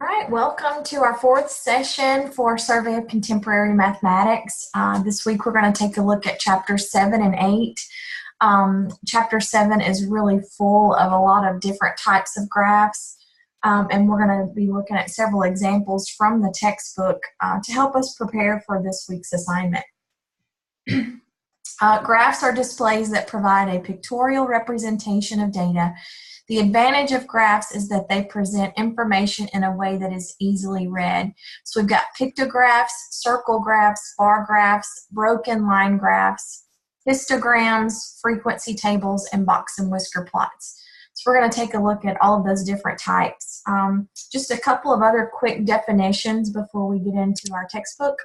All right, welcome to our fourth session for Survey of Contemporary Mathematics. This week we're going to take a look at chapters 7 and 8. Chapter 7 is really full of a lot of different types of graphs, and we're going to be looking at several examples from the textbook to help us prepare for this week's assignment. Graphs are displays that provide a pictorial representation of data. The advantage of graphs is that they present information in a way that is easily read. So we've got pictographs, circle graphs, bar graphs, broken line graphs, histograms, frequency tables, and box and whisker plots. So we're going to take a look at all of those different types. Just a couple of other quick definitions before we get into our textbook.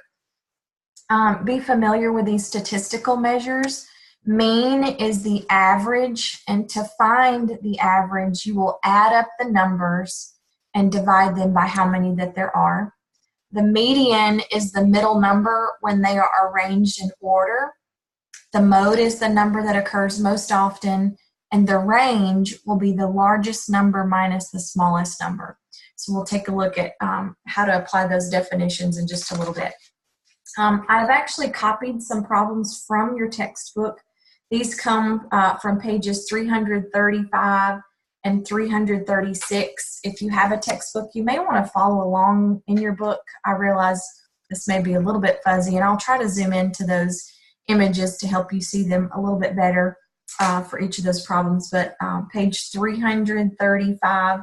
Be familiar with these statistical measures. Mean is the average, and to find the average, you will add up the numbers and divide them by how many that there are. The median is the middle number when they are arranged in order. The mode is the number that occurs most often, and the range will be the largest number minus the smallest number. So we'll take a look at how to apply those definitions in just a little bit. I've actually copied some problems from your textbook. These come from pages 335 and 336. If you have a textbook, you may want to follow along in your book. I realize this may be a little bit fuzzy, and I'll try to zoom into those images to help you see them a little bit better for each of those problems. But page 335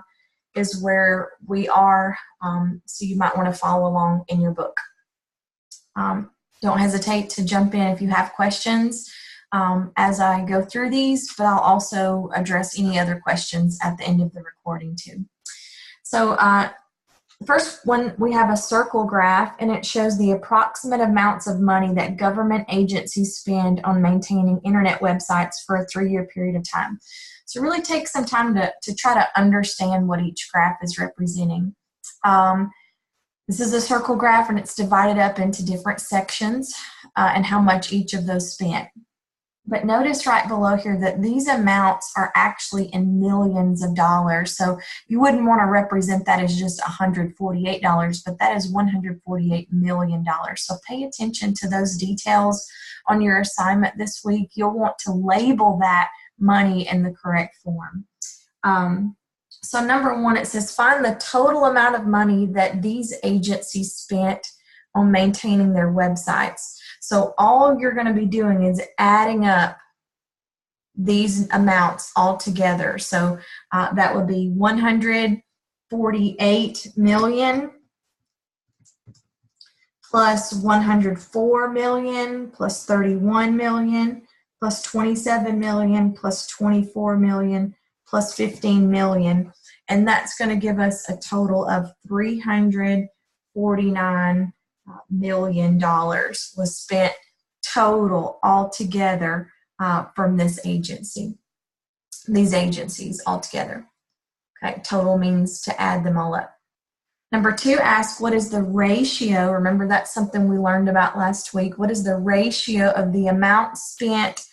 is where we are, so you might want to follow along in your book. Don't hesitate to jump in if you have questions as I go through these, but I'll also address any other questions at the end of the recording too. So first one, we have a circle graph, and it shows the approximate amounts of money that government agencies spend on maintaining internet websites for a 3-year period of time. So really take some time to try to understand what each graph is representing. This is a circle graph, and it's divided up into different sections and how much each of those spent. But notice right below here that these amounts are actually in millions of dollars. So you wouldn't want to represent that as just $148, but that is $148 million. So pay attention to those details on your assignment this week. You'll want to label that money in the correct form. So number one, it says find the total amount of money that these agencies spent on maintaining their websites. So all you're going to be doing is adding up these amounts all together. So that would be 148 million plus 104 million plus 31 million plus 27 million plus 24 million plus 15 million. And that's going to give us a total of $349 million was spent total altogether from this agency, these agencies altogether. Okay, total means to add them all up. Number two, ask what is the ratio? Remember, that's something we learned about last week. What is the ratio of the amount spent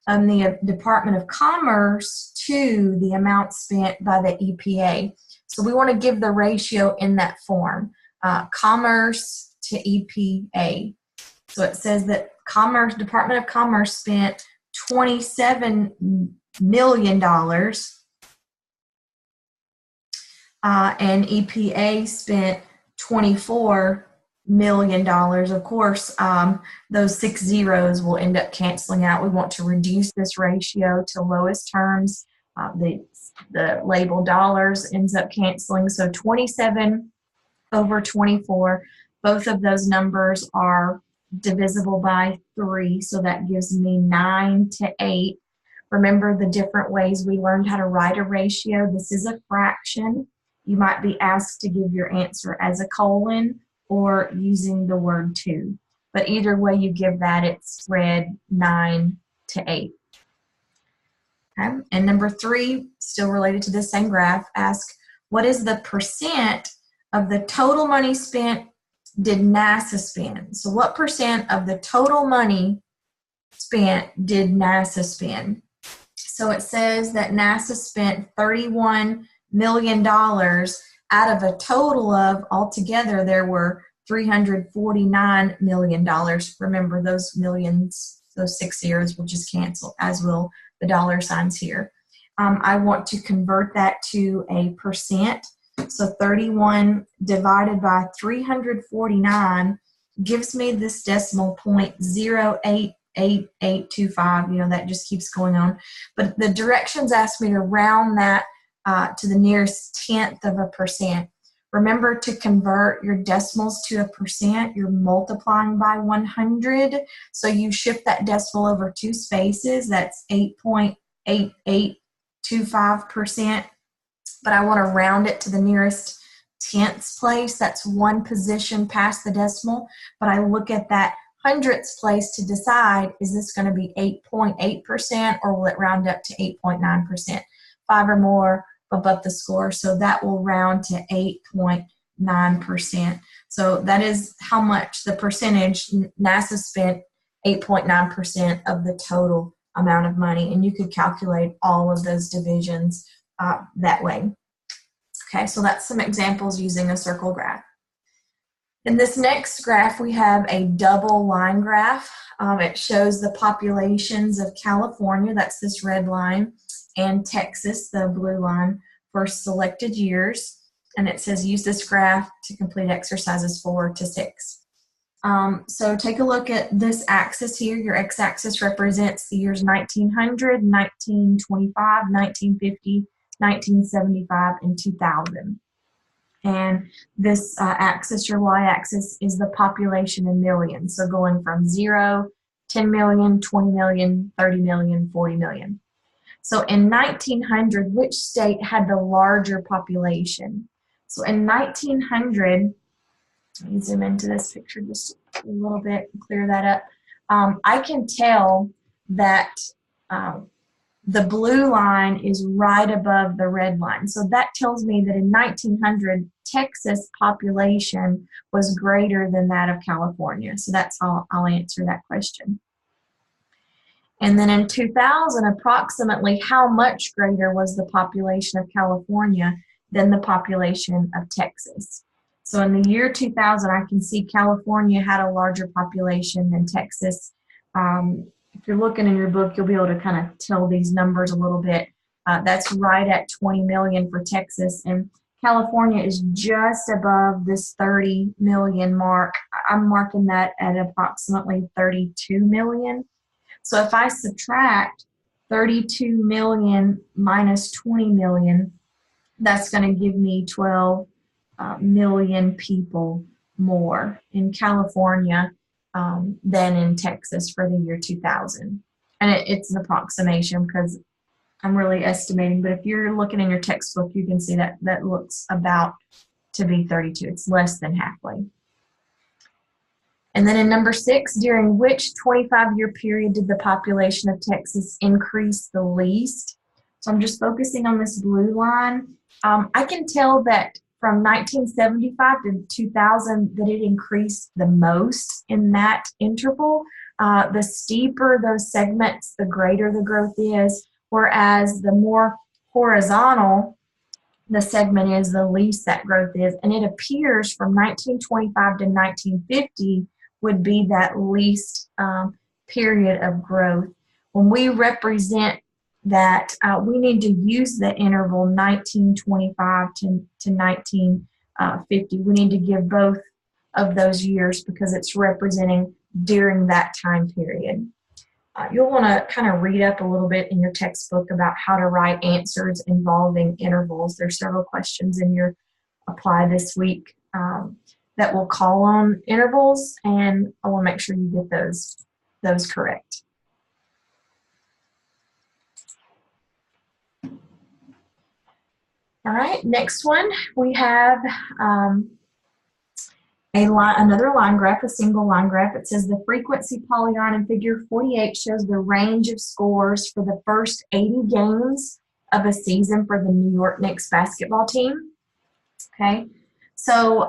on the Department of Commerce to the amount spent by the EPA? So we want to give the ratio in that form, commerce to EPA. So it says that Department of Commerce spent $27 million and EPA spent $24 million. Of course, those 6 zeros will end up canceling out. We want to reduce this ratio to lowest terms. The label dollars ends up canceling. So 27 over 24. Both of those numbers are divisible by 3, so that gives me 9 to 8. Remember the different ways we learned how to write a ratio. This is a fraction. You might be asked to give your answer as a colon or using the word 2. But either way you give that, it's read 9 to 8. Okay. And number 3, still related to this same graph, ask what is the percent of the total money spent did NASA spend? So what percent of the total money spent did NASA spend? So it says that NASA spent $31 million out of a total of altogether, there were $349 million. Remember, those millions, those 6 zeros will just cancel, as will the dollar signs here. I want to convert that to a percent. So 31 divided by 349 gives me this decimal point 0.88825. You know, that just keeps going on. But the directions ask me to round that to the nearest tenth of a percent. Remember, to convert your decimals to a percent, you're multiplying by 100. So you shift that decimal over 2 spaces. That's 8.8825%. But I want to round it to the nearest tenths place. That's 1 position past the decimal. But I look at that hundredths place to decide, is this going to be 8.8% or will it round up to 8.9%? 5 or more bump up the score, so that will round to 8.9%. So that is how much the percentage NASA spent, 8.9% of the total amount of money, and you could calculate all of those divisions that way. Okay, so that's some examples using a circle graph. In this next graph, we have a double line graph. It shows the populations of California, that's this red line, and Texas, the blue line, for selected years. And it says use this graph to complete exercises 4 to 6. So take a look at this axis here. Your x-axis represents the years 1900, 1925, 1950, 1975, and 2000. And this axis, your y-axis, is the population in millions. So going from 0, 10 million, 20 million, 30 million, 40 million. So in 1900, which state had the larger population? So in 1900, let me zoom into this picture just a little bit and clear that up. I can tell that the blue line is right above the red line. So that tells me that in 1900, Texas population was greater than that of California. So that's how I'll answer that question. And then in 2000, approximately how much greater was the population of California than the population of Texas? So in the year 2000, I can see California had a larger population than Texas. If you're looking in your book, you'll be able to kind of tell these numbers a little bit. That's right at 20 million for Texas, and California is just above this 30 million mark. I'm marking that at approximately 32 million. So if I subtract 32 million minus 20 million, that's going to give me 12 million people more in California than in Texas for the year 2000. And it's an approximation because I'm really estimating, but if you're looking in your textbook, you can see that that looks about to be 32. It's less than halfway. And then in number 6, during which 25-year period did the population of Texas increase the least? So I'm just focusing on this blue line. I can tell that from 1975 to 2000 that it increased the most in that interval. The steeper those segments, the greater the growth is, whereas the more horizontal the segment is, the least that growth is. And it appears from 1925 to 1950 would be that least period of growth. When we represent that, we need to use the interval 1925 to 1950. We need to give both of those years because it's representing during that time period. You'll want to kind of read up a little bit in your textbook about how to write answers involving intervals. There's several questions in your Apply this week that will call on intervals, and I want to make sure you get those correct. All right, next one, we have another line graph, a single line graph. It says the frequency polygon in figure 48 shows the range of scores for the first 80 games of a season for the New York Knicks basketball team. Okay, so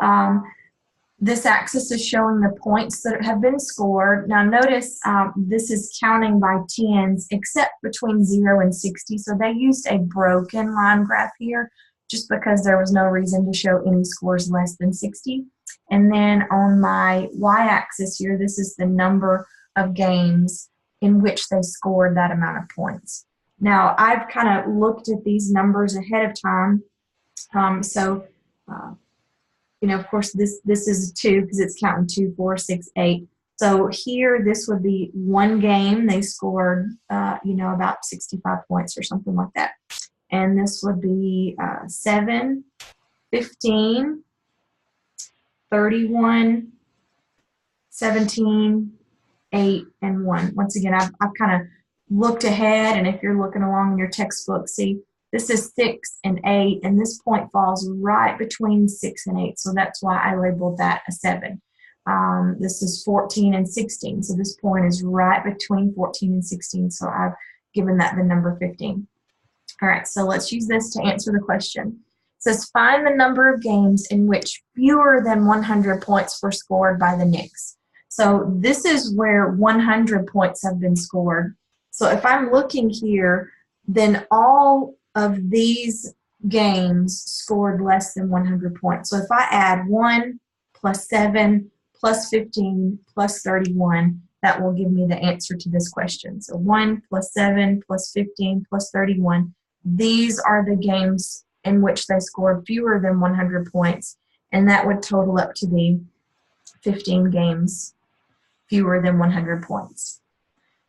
this axis is showing the points that have been scored. Now notice this is counting by tens except between 0 and 60. So they used a broken line graph here just because there was no reason to show any scores less than 60. And then on my y-axis here, this is the number of games in which they scored that amount of points. Now, I've kind of looked at these numbers ahead of time. You know, of course, this is 2 because it's counting 2, 4, 6, 8. So here, this would be one game. They scored, you know, about 65 points or something like that. And this would be 7, 15, 31, 17, 8, and 1. Once again, I've kind of looked ahead, and if you're looking along in your textbook, see, this is 6 and 8, and this point falls right between 6 and 8, so that's why I labeled that a 7. This is 14 and 16, so this point is right between 14 and 16, so I've given that the number 15. All right, so let's use this to answer the question. It says, find the number of games in which fewer than 100 points were scored by the Knicks. So this is where 100 points have been scored. So if I'm looking here, then all of these games scored less than 100 points. So if I add 1 plus 7 plus 15 plus 31, that will give me the answer to this question. So 1 plus 7 plus 15 plus 31. These are the games in which they scored fewer than 100 points, and that would total up to be 15 games fewer than 100 points.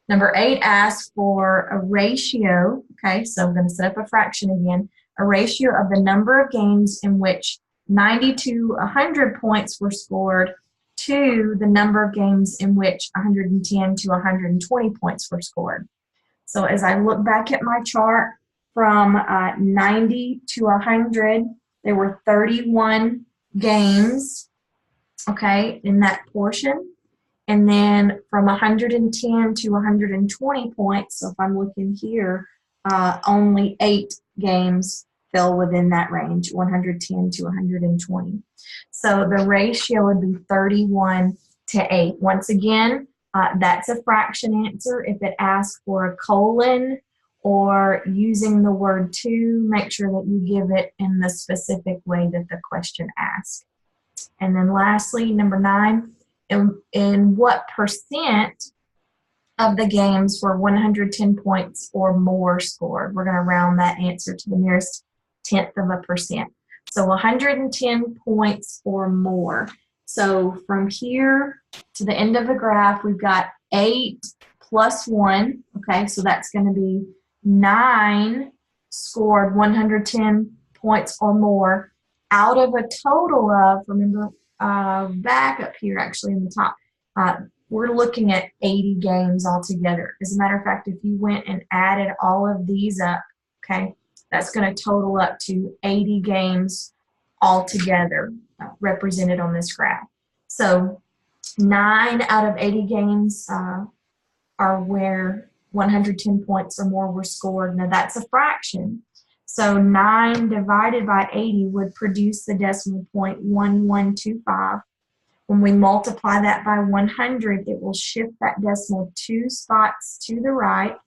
Number 8 asks for a ratio. Okay, so I'm going to set up a fraction again. A ratio of the number of games in which 90 to 100 points were scored to the number of games in which 110 to 120 points were scored. So as I look back at my chart, from 90 to 100, there were 31 games, okay, in that portion. And then from 110 to 120 points, so if I'm looking here, only 8 games fell within that range, 110 to 120. So the ratio would be 31 to 8. Once again, that's a fraction answer. If it asks for a colon or using the word to, make sure that you give it in the specific way that the question asks. And then lastly, number 9, in what percent of the games were 110 points or more scored? We're going to round that answer to the nearest tenth of a percent. So 110 points or more. So from here to the end of the graph, we've got 8 plus 1. Okay, so that's going to be 9 scored 110 points or more out of a total of, remember, back up here actually in the top, we're looking at 80 games altogether. As a matter of fact, if you went and added all of these up, okay, that's going to total up to 80 games altogether represented on this graph. So 9 out of 80 games are where 110 points or more were scored. Now that's a fraction. So 9 divided by 80 would produce the decimal point 1125. When we multiply that by 100, it will shift that decimal 2 spots to the right,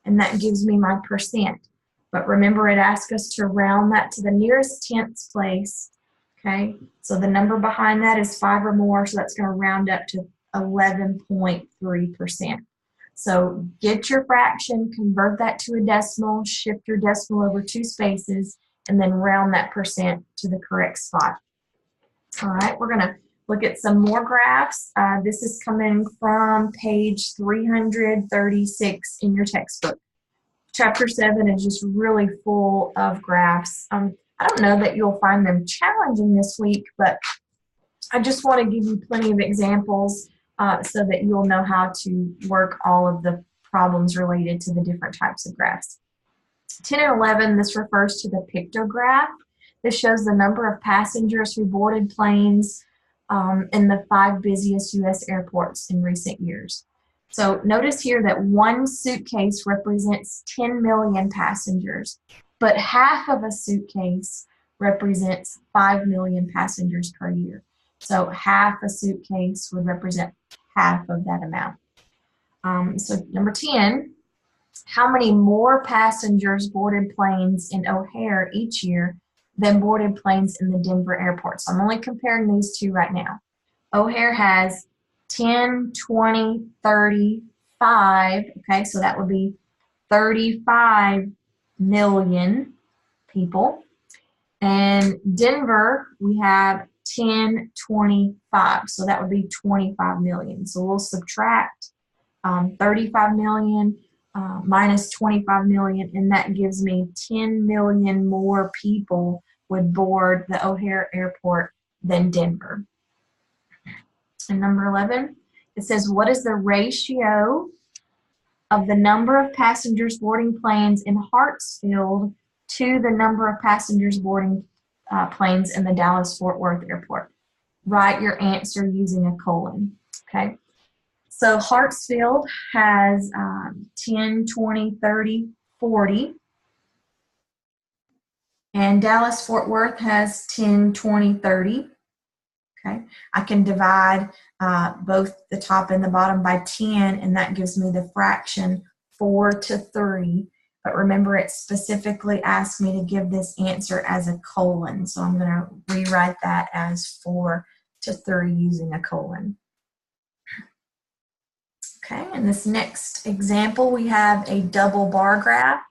and that gives me my percent. But remember, it asks us to round that to the nearest tenth place. Okay, so the number behind that is 5 or more, so that's going to round up to 11.3%. So get your fraction, convert that to a decimal, shift your decimal over 2 spaces, and then round that percent to the correct spot. All right, we're going to look at some more graphs. This is coming from page 336 in your textbook. Chapter 7 is just really full of graphs. I don't know that you'll find them challenging this week, but I just want to give you plenty of examples so that you'll know how to work all of the problems related to the different types of graphs. 10 and 11, this refers to the pictograph. This shows the number of passengers who boarded planes in the 5 busiest U.S. airports in recent years. So notice here that one suitcase represents 10 million passengers, but half of a suitcase represents 5 million passengers per year. So half a suitcase would represent half of that amount. So number 10, how many more passengers boarded planes in O'Hare each year than boarded planes in the Denver airport. So I'm only comparing these two right now. O'Hare has 10, 20, 35. Okay, so that would be 35 million people. And Denver, we have 10, 25. So that would be 25 million. So we'll subtract 35 million minus 25 million, and that gives me 10 million more people would board the O'Hare Airport than Denver. And number 11, it says, what is the ratio of the number of passengers boarding planes in Hartsfield to the number of passengers boarding planes in the Dallas-Fort Worth Airport? Write your answer using a colon, okay? So Hartsfield has 10, 20, 30, 40. And Dallas-Fort Worth has 10, 20, 30. Okay, I can divide both the top and the bottom by 10, and that gives me the fraction 4 to 3. But remember, it specifically asked me to give this answer as a colon. So I'm going to rewrite that as 4 to 3 using a colon. Okay, in this next example, we have a double bar graph.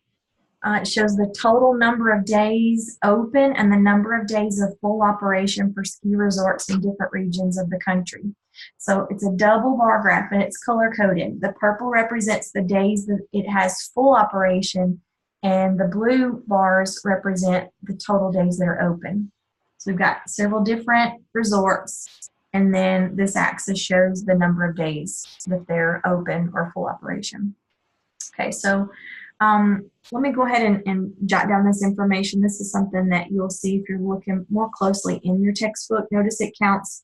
It shows the total number of days open and the number of days of full operation for ski resorts in different regions of the country. So it's a double bar graph and it's color coded. The purple represents the days that it has full operation, and the blue bars represent the total days that are open. So we've got several different resorts, and then this axis shows the number of days that they're open or full operation. Okay, so let me go ahead and jot down this information. This is something that you'll see if you're looking more closely in your textbook. Notice it counts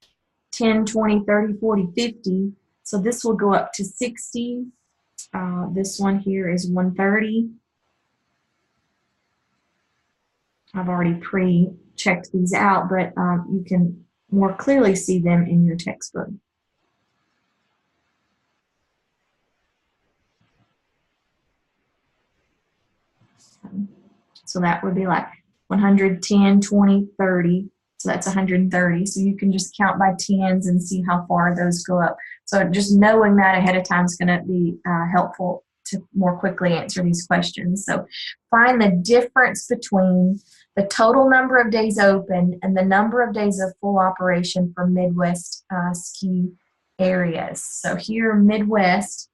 10, 20, 30, 40, 50. So this will go up to 60. This one here is 130. I've already pre-checked these out, but you can more clearly see them in your textbook. So that would be like 110, 20, 30. So that's 130. So you can just count by tens and see how far those go up. So just knowing that ahead of time is going to be helpful to more quickly answer these questions. So find the difference between the total number of days open and the number of days of full operation for Midwest ski areas. So here, Midwest,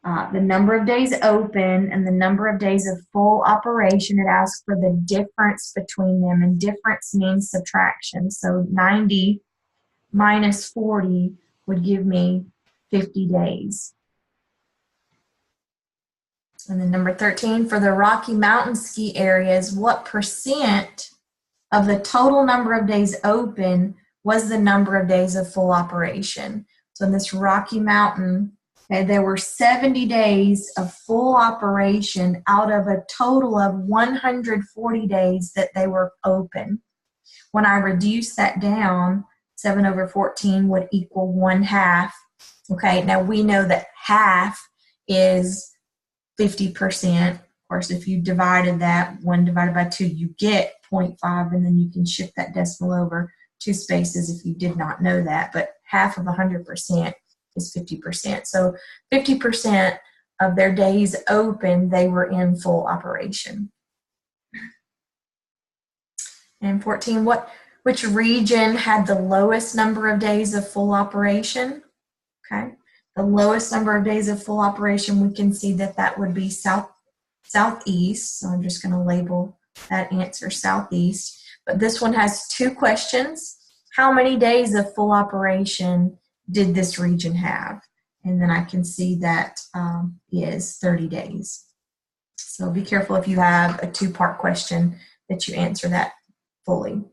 the number of days open and the number of days of full operation, it asks for the difference between them, and difference means subtraction. So 90 minus 40 would give me 50 days. And then number 13, for the Rocky Mountain ski areas, what percent of the total number of days open was the number of days of full operation? So in this Rocky Mountain, okay, there were 70 days of full operation out of a total of 140 days that they were open. When I reduce that down, 7 over 14 would equal 1/2. Okay, now we know that half is 50%. Of course, if you divided that, 1 divided by 2, you get 0.5, and then you can shift that decimal over 2 spaces if you did not know that. But half of 100% is 50%. So 50% of their days open, they were in full operation. And 14, which region had the lowest number of days of full operation? Okay, the lowest number of days of full operation, we can see that that would be southeast. So I'm just going to label that answer southeast. But this one has 2 questions. How many days of full operation did this region have? And then I can see that is 30 days. So be careful if you have a 2-part question that you answer that fully.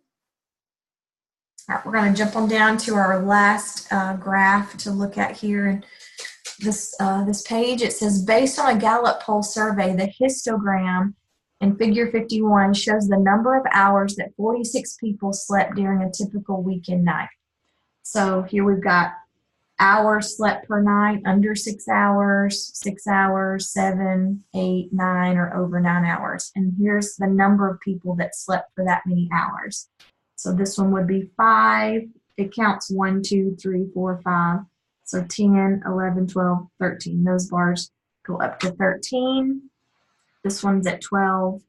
All right, we're going to jump on down to our last graph to look at here. And this page, it says, based on a Gallup poll survey, the histogram in figure 51 shows the number of hours that 46 people slept during a typical weekend night. So here we've got hours slept per night, under 6 hours, 6 hours, 7, 8, 9, or over 9 hours. And here's the number of people that slept for that many hours. So this one would be 5. It counts 1, 2, 3, 4, 5. So 10, 11, 12, 13. Those bars go up to 13. This one's at 12.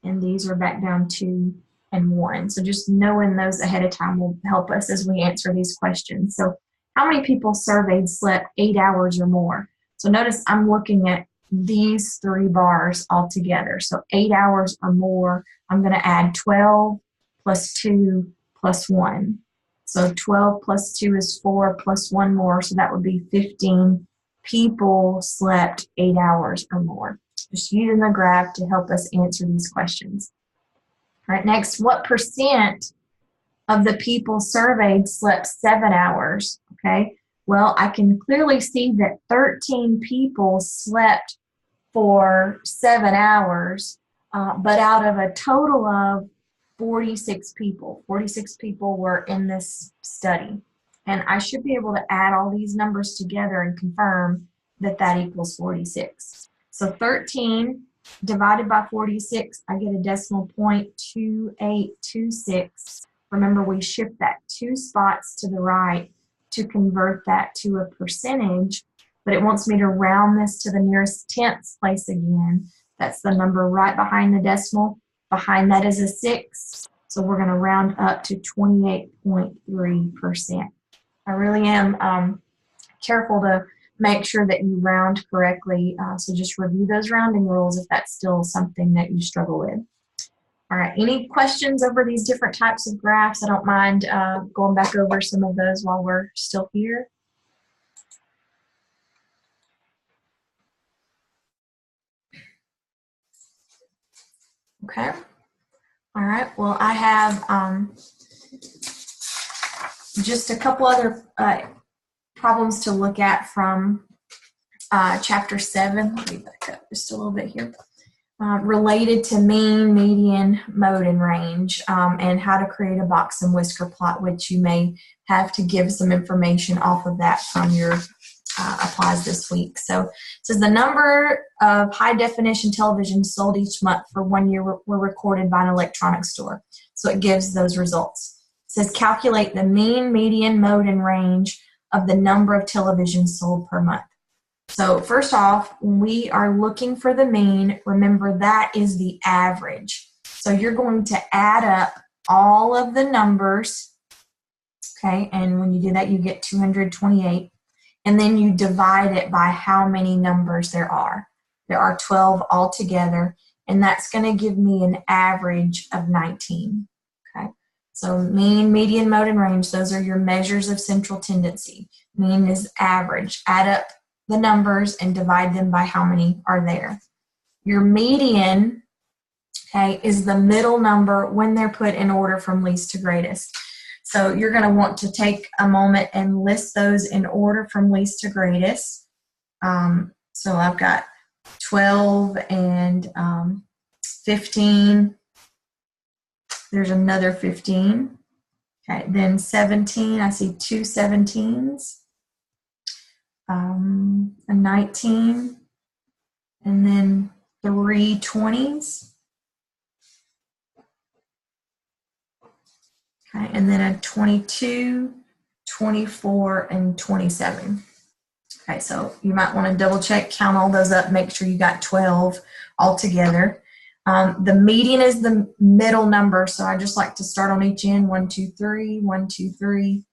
And these are back down 2 and 1. So just knowing those ahead of time will help us as we answer these questions. So how many people surveyed slept 8 hours or more? So notice I'm looking at these 3 bars all together. So 8 hours or more, I'm going to add 12 plus 2 plus 1. So 12 plus 2 is 4 plus 1 more, so that would be 15 people slept 8 hours or more. Just using the graph to help us answer these questions. All right, next, what percent of the people surveyed slept 7 hours? Okay, well, I can clearly see that 13 people slept for 7 hours, but out of a total of 46 people were in this study. And I should be able to add all these numbers together and confirm that that equals 46. So 13 divided by 46, I get a decimal point 2826. Remember, we shift that 2 spots to the right to convert that to a percentage, but it wants me to round this to the nearest tenths place again. That's the number right behind the decimal. Behind that is a 6, so we're going to round up to 28.3%. I really am careful to make sure that you round correctly, so just review those rounding rules if that's still something that you struggle with. All right, any questions over these different types of graphs? I don't mind going back over some of those while we're still here. Okay. All right, well, I have just a couple other problems to look at from chapter 7. Let me back up just a little bit here. Related to mean, median, mode, and range, and how to create a box and whisker plot, which you may have to give some information off of that from your applies this week. So it says the number of high definition televisions sold each month for 1 year were recorded by an electronics store. So it gives those results. It says calculate the mean, median, mode, and range of the number of televisions sold per month. So first off, when we are looking for the mean, remember that is the average. So you're going to add up all of the numbers, okay, and when you do that, you get 228. And then you divide it by how many numbers there are. There are 12 altogether, and that's going to give me an average of 19. Okay, so mean, median, mode, and range, those are your measures of central tendency. Mean is average. Add up the numbers and divide them by how many are there. Your median, okay, is the middle number when they're put in order from least to greatest. So you're going to want to take a moment and list those in order from least to greatest. So I've got 12 and 15. There's another 15. Okay, then 17. I see 2 17s. A 19. And then 3 20s. Okay, and then a 22, 24, and 27. Okay, so you might want to double check, count all those up, make sure you got 12 altogether. The median is the middle number, so I just like to start on each end, 1, 2, 3, 1, 2, 3.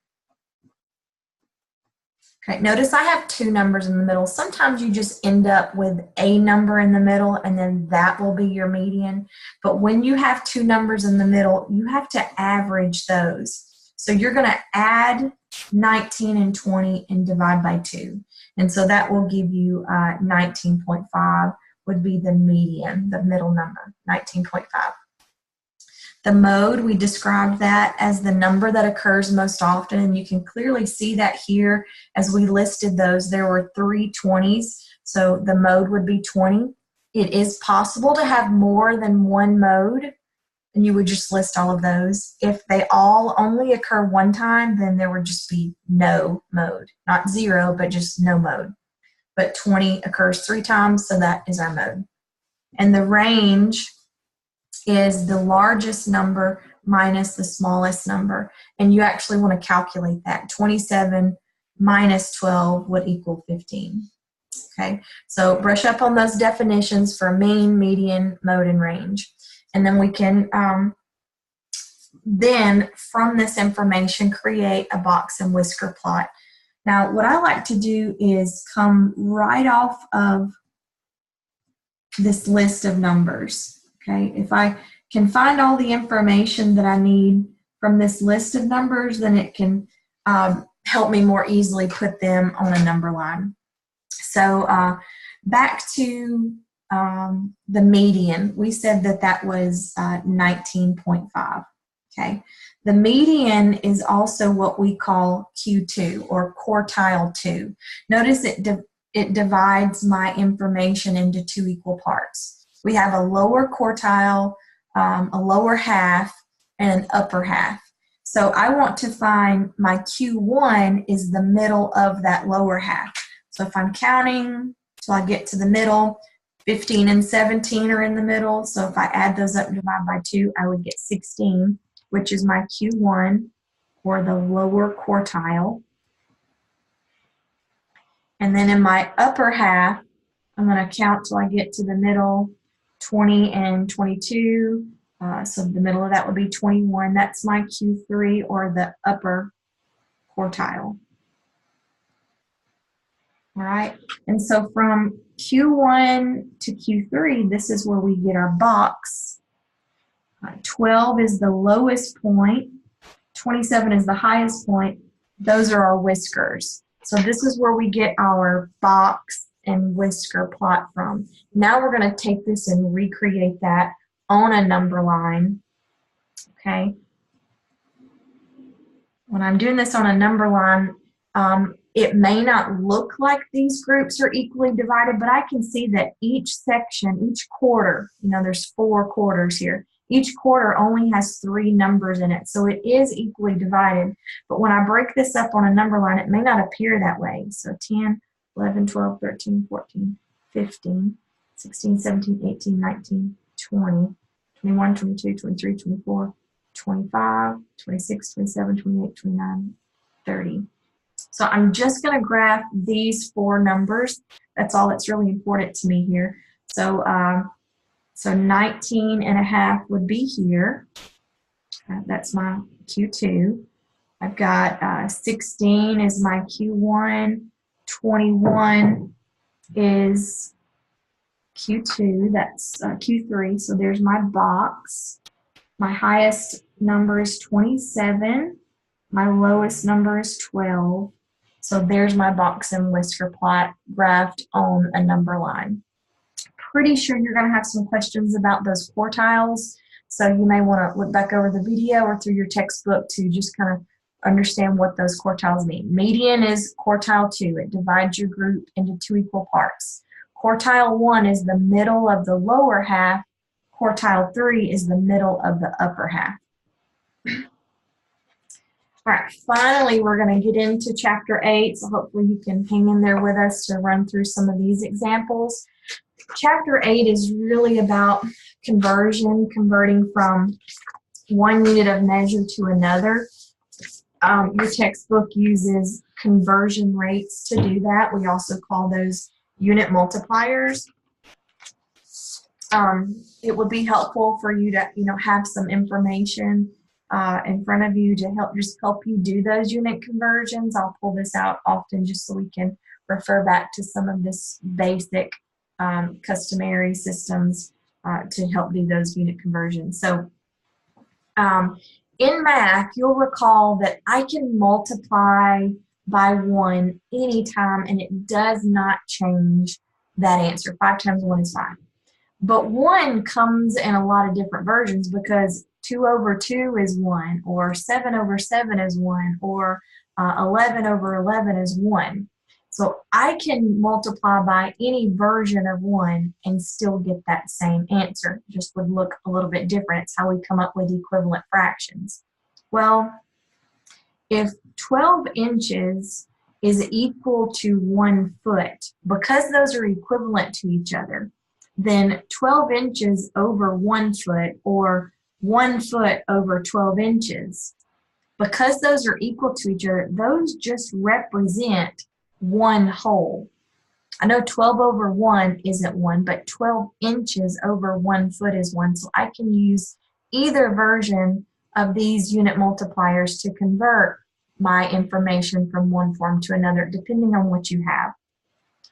Okay, notice I have 2 numbers in the middle. Sometimes you just end up with a number in the middle and then that will be your median. But when you have 2 numbers in the middle, you have to average those. So you're going to add 19 and 20 and divide by 2. And so that will give you 19.5 would be the median, the middle number, 19.5. The mode, we described that as the number that occurs most often, and you can clearly see that here as we listed those. There were 3 20s, so the mode would be 20. It is possible to have more than one mode. and you would just list all of those. If they all only occur one time, then there would just be no mode. Not zero, but just no mode. But 20 occurs 3 times, so that is our mode. And the range is the largest number minus the smallest number. And you actually want to calculate that. 27 minus 12 would equal 15. Okay, so brush up on those definitions for mean, median, mode, and range. And then we can, then from this information, create a box and whisker plot. Now, what I like to do is come right off of this list of numbers. Okay, if I can find all the information that I need from this list of numbers, then it can help me more easily put them on a number line. So back to the median, we said that that was 19.5. Okay, the median is also what we call Q2 or quartile 2. Notice it divides my information into 2 equal parts. We have a lower quartile, a lower half, and an upper half. So I want to find my Q1 is the middle of that lower half. So if I'm counting till I get to the middle, 15 and 17 are in the middle. So if I add those up and divide by 2, I would get 16, which is my Q1 or the lower quartile. And then in my upper half, I'm going to count till I get to the middle, 20 and 22. So the middle of that would be 21. That's my Q3 or the upper quartile. All right, and so from Q1 to Q3, this is where we get our box. 12 is the lowest point. 27 is the highest point. Those are our whiskers. So this is where we get our box and whisker plot from. Now we're going to take this and recreate that on a number line. Okay. When I'm doing this on a number line, it may not look like these groups are equally divided, but I can see that each section, each quarter, you know, there's 4 quarters here. Each quarter only has 3 numbers in it, so it is equally divided. But when I break this up on a number line, it may not appear that way. So 10, 11, 12, 13, 14, 15, 16, 17, 18, 19, 20, 21, 22, 23, 24, 25, 26, 27, 28, 29, 30. So I'm just going to graph these 4 numbers. That's all that's really important to me here. So, so 19 and a half would be here. That's my Q2. I've got 16 is my Q1. 21 is Q2. That's Q3. So there's my box. My highest number is 27. My lowest number is 12. So there's my box and whisker plot graphed on a number line. Pretty sure you're going to have some questions about those quartiles. So you may want to look back over the video or through your textbook to just kind of understand what those quartiles mean. Median is quartile 2. It divides your group into 2 equal parts. Quartile 1 is the middle of the lower half. Quartile 3 is the middle of the upper half. All right, finally, we're going to get into Chapter 8, so hopefully you can hang in there with us to run through some of these examples. Chapter 8 is really about conversion, converting from one unit of measure to another. Your textbook uses conversion rates to do that. We also call those unit multipliers. It would be helpful for you to, have some information in front of you to help you do those unit conversions. I'll pull this out often just so we can refer back to some of this basic customary systems to help do those unit conversions. So in math, you'll recall that I can multiply by 1 anytime and it does not change that answer. 5 times 1 is 5. But 1 comes in a lot of different versions because 2 over 2 is 1, or 7 over 7 is 1, or 11 over 11 is 1. So I can multiply by any version of 1 and still get that same answer. Just would look a little bit different. It's how we come up with equivalent fractions. Well, if 12 inches is equal to 1 foot, because those are equivalent to each other, then 12 inches over 1 foot, or 1 foot over 12 inches, because those are equal to each other, those just represent one whole. I know 12 over 1 isn't 1, but 12 inches over 1 foot is 1. So I can use either version of these unit multipliers to convert my information from one form to another, depending on what you have.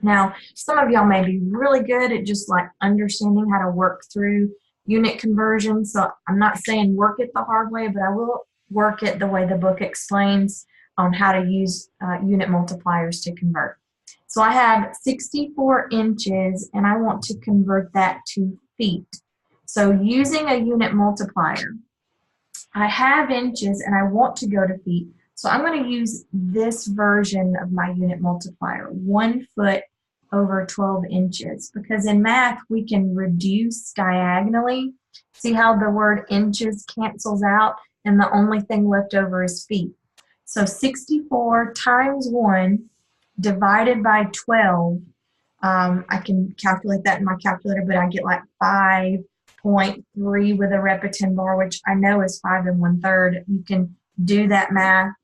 Now, some of y'all may be really good at just like understanding how to work through unit conversion. So I'm not saying work it the hard way, but I will work it the way the book explains on how to use unit multipliers to convert. So I have 64 inches and I want to convert that to feet. So using a unit multiplier, I have inches and I want to go to feet. So I'm going to use this version of my unit multiplier, 1 foot over 12 inches, because in math we can reduce diagonally. See how the word inches cancels out and the only thing left over is feet. So 64 times 1 divided by 12, I can calculate that in my calculator, but I get like 5.3 with a Repetin bar, which I know is 5 1/3. You can do that math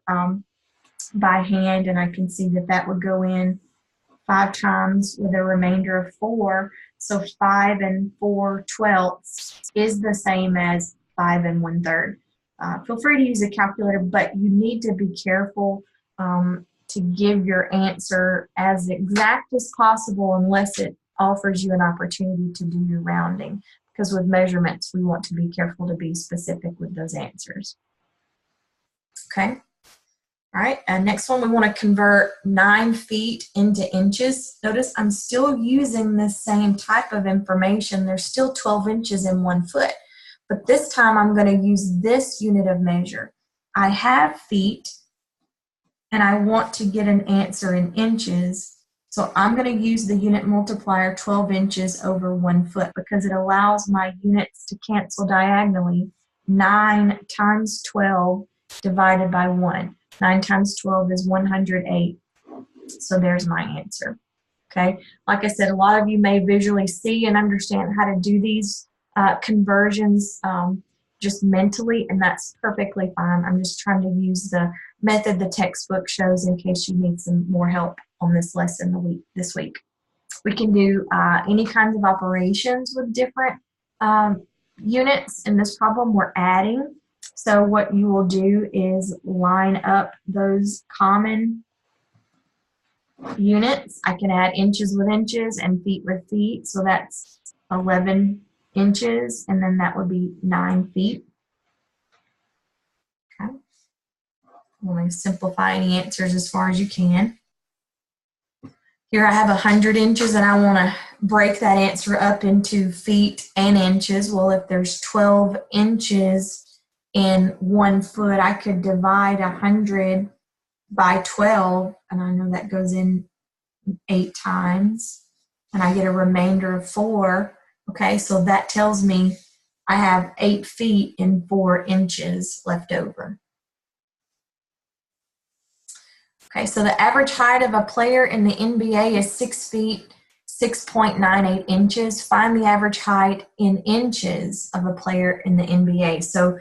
by hand, and I can see that that would go in 5 times with a remainder of 4. So 5 4/12 is the same as 5 1/3. Feel free to use a calculator, but you need to be careful to give your answer as exact as possible unless it offers you an opportunity to do your rounding. Because with measurements, we want to be careful to be specific with those answers. Okay. All right, next one, we want to convert 9 feet into inches. Notice I'm still using the same type of information. There's still 12 inches in 1 foot, but this time I'm going to use this unit of measure. I have feet, and I want to get an answer in inches, so I'm going to use the unit multiplier 12 inches over 1 foot because it allows my units to cancel diagonally. 9 times 12 divided by 1. 9 times 12 is 108. So there's my answer. Okay. Like I said, a lot of you may visually see and understand how to do these conversions just mentally, and that's perfectly fine. I'm just trying to use the method the textbook shows in case you need some more help on this lesson this week. We can do any kinds of operations with different units. In this problem, we're adding. So what you will do is line up those common units. I can add inches with inches and feet with feet. So that's 11 inches, and then that would be 9 feet. Okay. I'm going to simplify any answers as far as you can. Here I have 100 inches, and I want to break that answer up into feet and inches. Well, if there's 12 inches in 1 foot, I could divide 100 by 12, and I know that goes in 8 times, and I get a remainder of 4. Okay, so that tells me I have 8 feet and 4 inches left over. Okay, so the average height of a player in the NBA is 6 feet, 6.98 inches. Find the average height in inches of a player in the NBA. So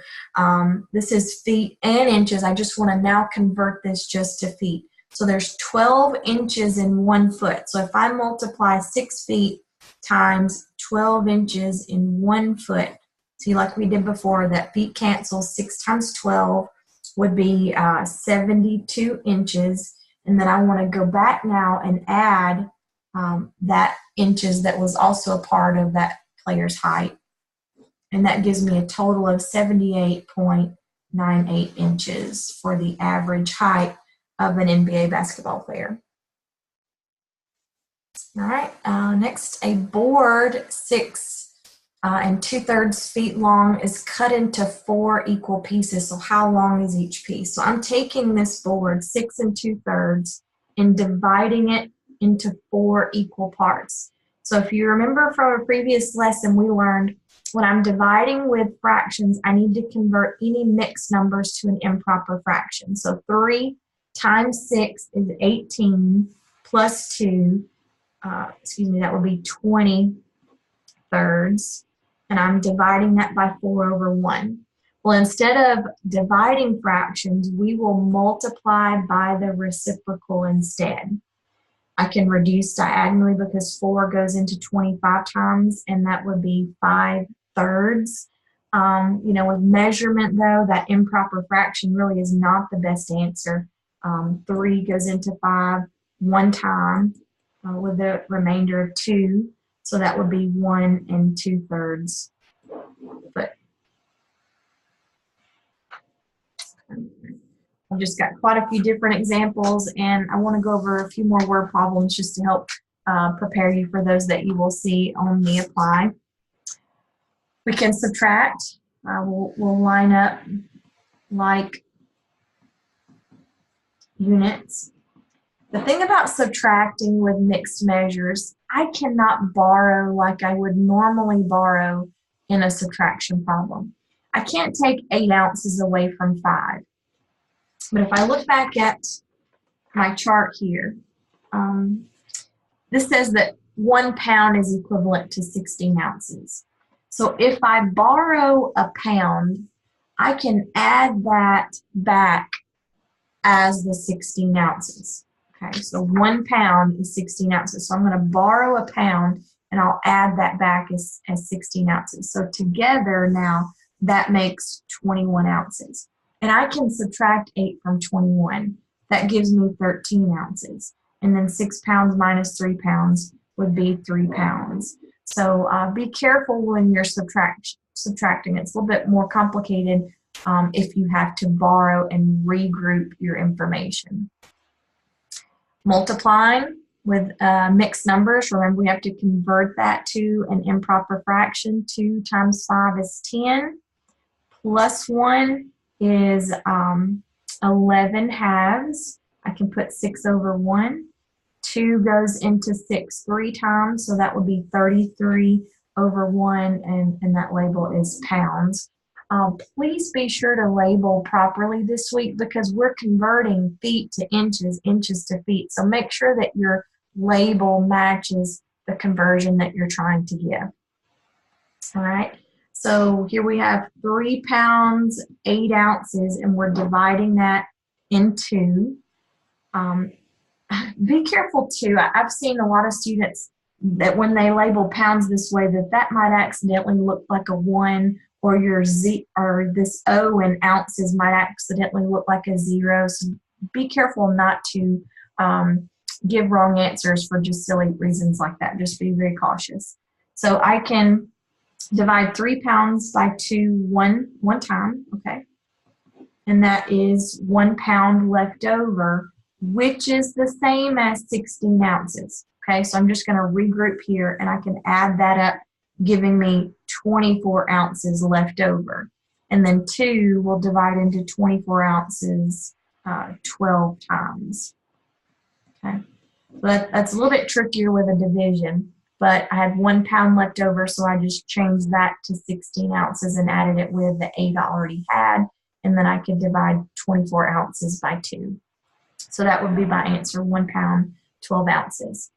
this is feet and inches. I just want to now convert this just to feet. So there's 12 inches in 1 foot. So if I multiply 6 feet times 12 inches in 1 foot, see, like we did before, that feet cancels. 6 times 12 would be 72 inches. And then I want to go back now and add that inches that was also a part of that player's height. And that gives me a total of 78.98 inches for the average height of an NBA basketball player. All right, next, a board 6 2/3 feet long is cut into 4 equal pieces. So how long is each piece? So I'm taking this board 6 2/3, and dividing it into 4 equal parts. So if you remember from a previous lesson, we learned when I'm dividing with fractions, I need to convert any mixed numbers to an improper fraction. So 3 times 6 is 18 plus 2, that would be 20 thirds, and I'm dividing that by 4 over 1. Well, instead of dividing fractions, we will multiply by the reciprocal instead. I can reduce diagonally because 4 goes into 25 times, and that would be 5 thirds. With measurement, though, that improper fraction really is not the best answer. 3 goes into 5 one time with a remainder of 2. So that would be 1 2/3. But I've just got quite a few different examples, and I want to go over a few more word problems just to help prepare you for those that you will see on the apply. We can subtract. We'll line up like units. The thing about subtracting with mixed measures, I cannot borrow like I would normally borrow in a subtraction problem. I can't take 8 ounces away from 5. But if I look back at my chart here, this says that 1 pound is equivalent to 16 ounces. So if I borrow a pound, I can add that back as the 16 ounces. Okay, so 1 pound is 16 ounces. So I'm going to borrow a pound and I'll add that back as 16 ounces. So together now that makes 21 ounces. And I can subtract 8 from 21. That gives me 13 ounces. And then 6 pounds minus 3 pounds would be 3 pounds. So be careful when you're subtracting. It's a little bit more complicated if you have to borrow and regroup your information. Multiplying with mixed numbers, remember we have to convert that to an improper fraction. 2 times 5 is 10, plus 1 is 11 halves. I can put 6 over 1. 2 goes into 6 3 times, so that would be 33 over 1, and that label is pounds. Please be sure to label properly this week because we're converting feet to inches, inches to feet. So make sure that your label matches the conversion that you're trying to give. All right. So here we have 3 pounds, 8 ounces, and we're dividing that in 2. Be careful too. I've seen a lot of students that when they label pounds this way, that might accidentally look like a 1, or your Z, or this O in ounces might accidentally look like a 0. So be careful not to give wrong answers for just silly reasons like that. Just be very cautious. So I can divide 3 pounds by 2 one time, okay? And that is 1 pound left over, which is the same as 16 ounces. Okay, so I'm just going to regroup here, and I can add that up, giving me 24 ounces left over. And then 2 will divide into 24 ounces 12 times. Okay, but that's a little bit trickier with a division, but I had 1 pound left over, so I just changed that to 16 ounces and added it with the 8 I already had, and then I could divide 24 ounces by 2. So that would be my answer, 1 pound, 12 ounces.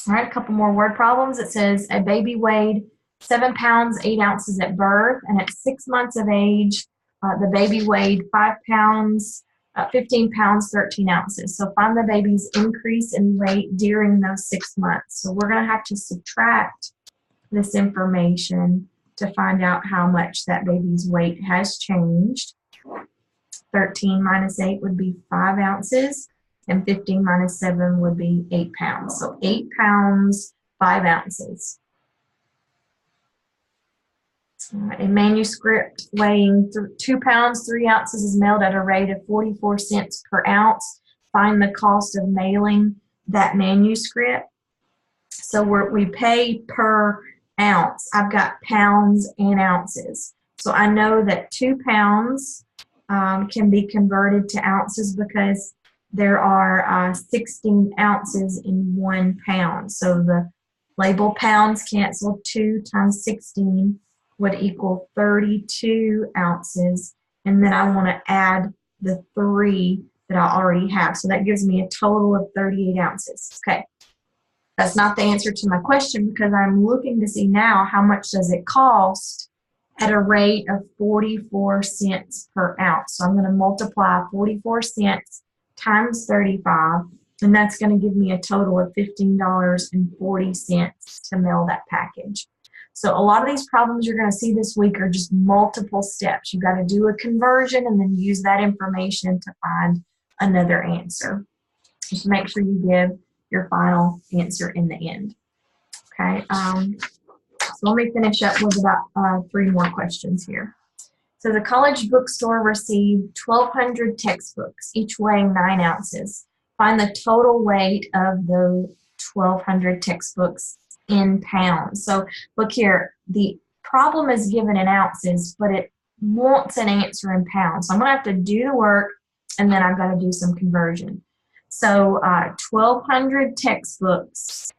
All right, a couple more word problems. It says a baby weighed 7 pounds, 8 ounces at birth, and at 6 months of age, the baby weighed 5 pounds, 15 pounds, 13 ounces. So find the baby's increase in weight during those 6 months. So we're going to have to subtract this information to find out how much that baby's weight has changed. 13 minus 8 would be 5 ounces, and 15 minus 7 would be 8 pounds. So 8 pounds, 5 ounces. A manuscript weighing 2 pounds, 3 ounces is mailed at a rate of 44 cents per ounce. Find the cost of mailing that manuscript. So we pay per ounce. I've got pounds and ounces. So I know that 2 pounds can be converted to ounces because there are 16 ounces in 1 pound. So the label pounds cancel. 2 times 16 would equal 32 ounces. And then I want to add the 3 that I already have. So that gives me a total of 38 ounces. Okay. That's not the answer to my question because I'm looking to see now how much does it cost at a rate of 44 cents per ounce. So I'm going to multiply 44 cents times 35, and that's going to give me a total of $15.40 to mail that package. So a lot of these problems you're going to see this week are just multiple steps. You've got to do a conversion and then use that information to find another answer. Just make sure you give your final answer in the end. Okay, so let me finish up with about 3 more questions here. So the college bookstore received 1,200 textbooks, each weighing 9 ounces. Find the total weight of the 1,200 textbooks in pounds. So look here, the problem is given in ounces, but it wants an answer in pounds. So I'm going to have to do the work, and then I've got to do some conversion. So 1,200 textbooks,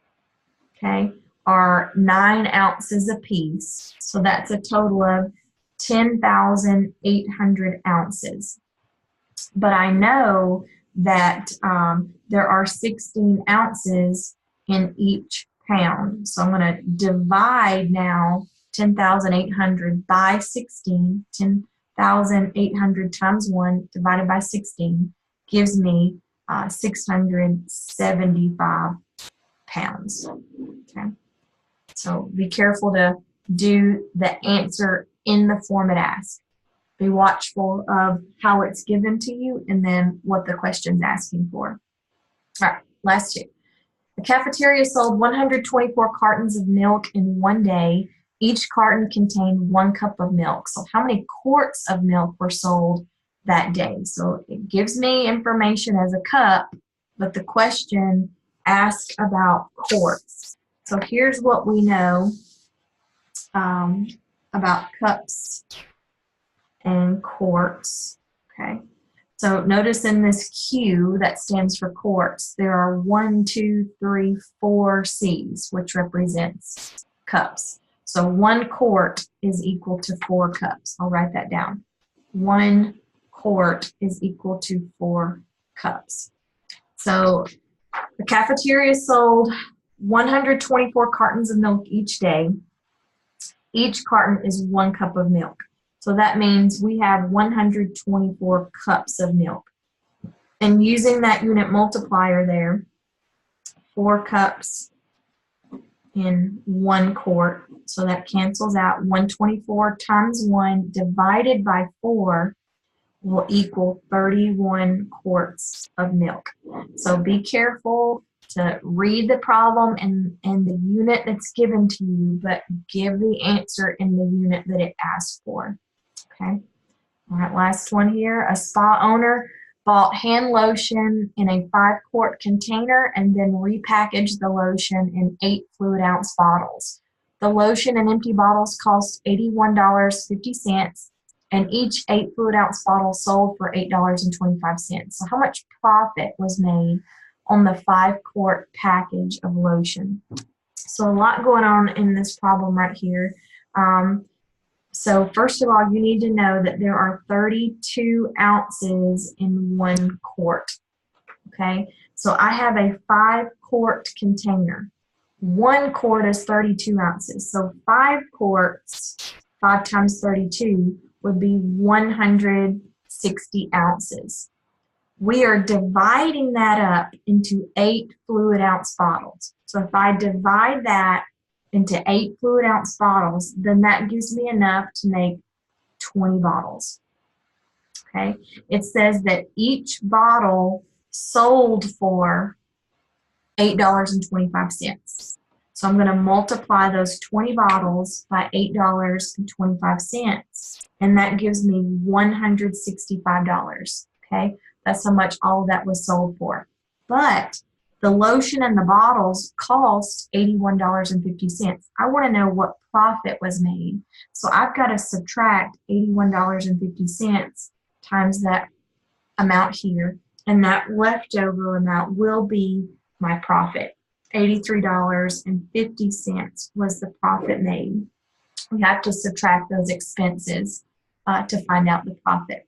okay, are 9 ounces apiece. So that's a total of 10,800 ounces. But I know that there are 16 ounces in each pound. So I'm going to divide now 10,800 by 16. 10,800 times 1 divided by 16 gives me 675 pounds. Okay. So be careful to do the answer in the form it asks. Be watchful of how it's given to you and then what the question's asking for. All right, last 2. The cafeteria sold 124 cartons of milk in 1 day. Each carton contained 1 cup of milk. So how many quarts of milk were sold that day? So it gives me information as a cup, but the question asks about quarts. So here's what we know about cups and quarts. Okay. So notice in this Q that stands for quarts, there are 1, 2, 3, 4 C's, which represents cups. So 1 quart is equal to 4 cups. I'll write that down. 1 quart is equal to 4 cups. So the cafeteria sold 124 cartons of milk each day. Each carton is 1 cup of milk. So that means we have 124 cups of milk. And using that unit multiplier there, 4 cups in 1 quart. So that cancels out. 124 times 1 divided by 4 will equal 31 quarts of milk. So be careful to read the problem and the unit that's given to you, but give the answer in the unit that it asks for. Okay. All right, last one here. A spa owner bought hand lotion in a 5-quart container and then repackaged the lotion in 8 fluid ounce bottles. The lotion and empty bottles cost $81.50, and each 8 fluid ounce bottle sold for $8.25. So how much profit was made on the 5-quart package of lotion? So a lot going on in this problem right here. So first of all, you need to know that there are 32 ounces in 1 quart. Okay, so I have a 5-quart container. 1 quart is 32 ounces. So 5 quarts, 5 times 32, would be 160 ounces. We are dividing that up into 8 fluid ounce bottles. So if I divide that into 8 fluid ounce bottles, then that gives me enough to make 20 bottles. Okay, it says that each bottle sold for $8.25. So I'm going to multiply those 20 bottles by $8.25, and that gives me $165. Okay, that's how much all of that was sold for. But the lotion and the bottles cost $81.50. I want to know what profit was made. So I've got to subtract $81.50 times that amount here and that leftover amount will be my profit. $83.50 was the profit made. We have to subtract those expenses to find out the profit.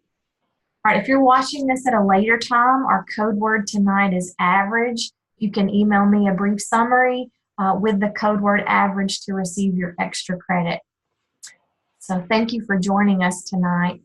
All right, if you're watching this at a later time, our code word tonight is average. You can email me a brief summary with the code word average to receive your extra credit. So thank you for joining us tonight.